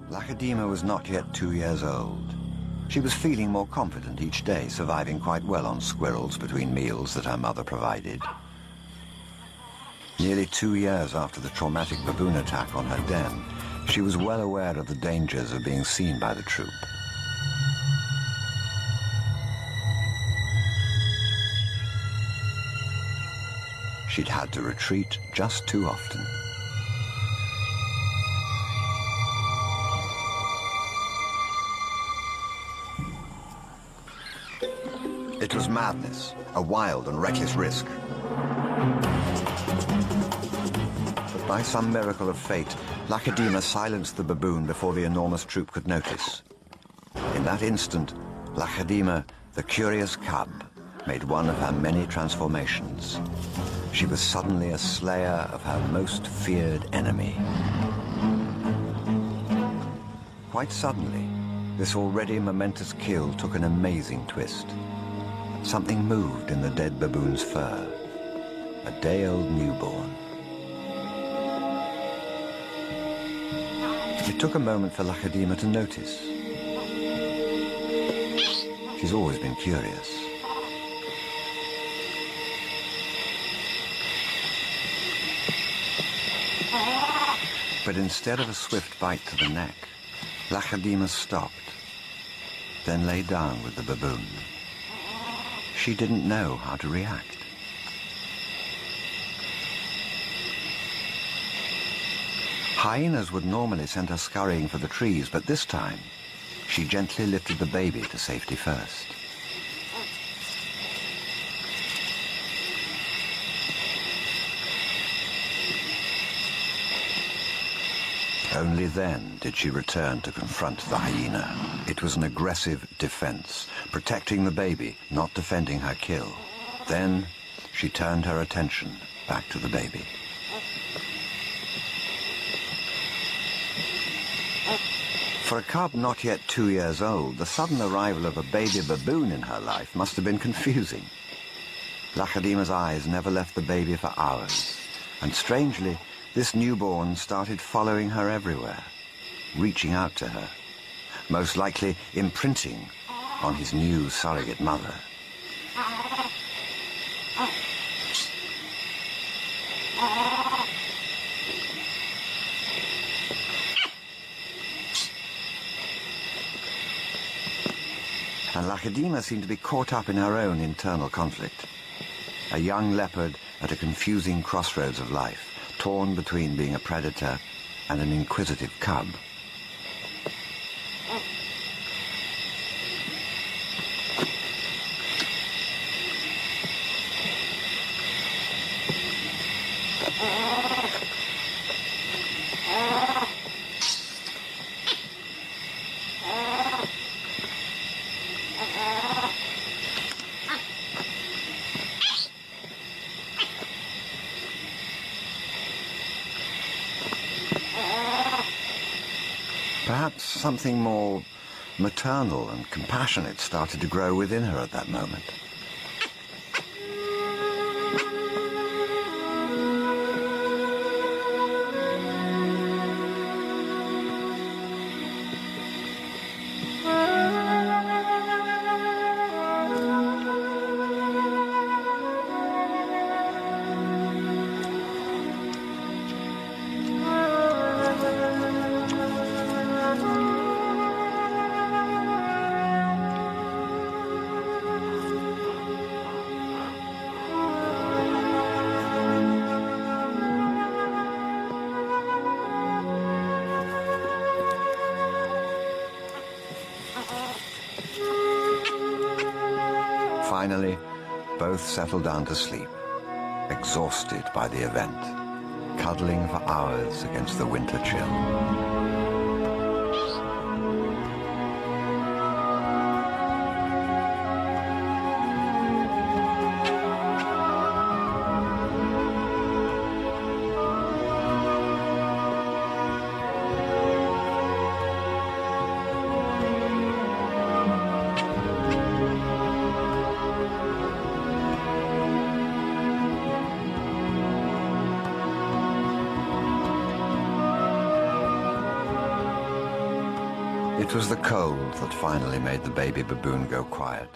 Lakedima was not yet 2 years old. She was feeling more confident each day, surviving quite well on squirrels between meals that her mother provided. Nearly 2 years after the traumatic baboon attack on her den, she was well aware of the dangers of being seen by the troop. She'd had to retreat just too often. It was madness, a wild and reckless risk. But by some miracle of fate, Lakedima silenced the baboon before the enormous troop could notice. In that instant, Lakedima, the curious cub, made one of her many transformations. She was suddenly a slayer of her most feared enemy. Quite suddenly, this already momentous kill took an amazing twist. Something moved in the dead baboon's fur. A day-old newborn. It took a moment for Lakedima to notice. She's always been curious. But instead of a swift bite to the neck, Lakedima stopped, then lay down with the baboon. She didn't know how to react. Hyenas would normally send her scurrying for the trees, but this time, she gently lifted the baby to safety first. Only then did she return to confront the hyena. It was an aggressive defense, protecting the baby, not defending her kill. Then she turned her attention back to the baby. For a cub not yet 2 years old, the sudden arrival of a baby baboon in her life must have been confusing. Lakedima's eyes never left the baby for hours, and strangely, this newborn started following her everywhere, reaching out to her, most likely imprinting on his new surrogate mother. And Lakedima seemed to be caught up in her own internal conflict. A young leopard at a confusing crossroads of life, torn between being a predator and an inquisitive cub. Perhaps something more maternal and compassionate started to grow within her at that moment. Finally, both settled down to sleep, exhausted by the event, cuddling for hours against the winter chill. It was the cold that finally made the baby baboon go quiet.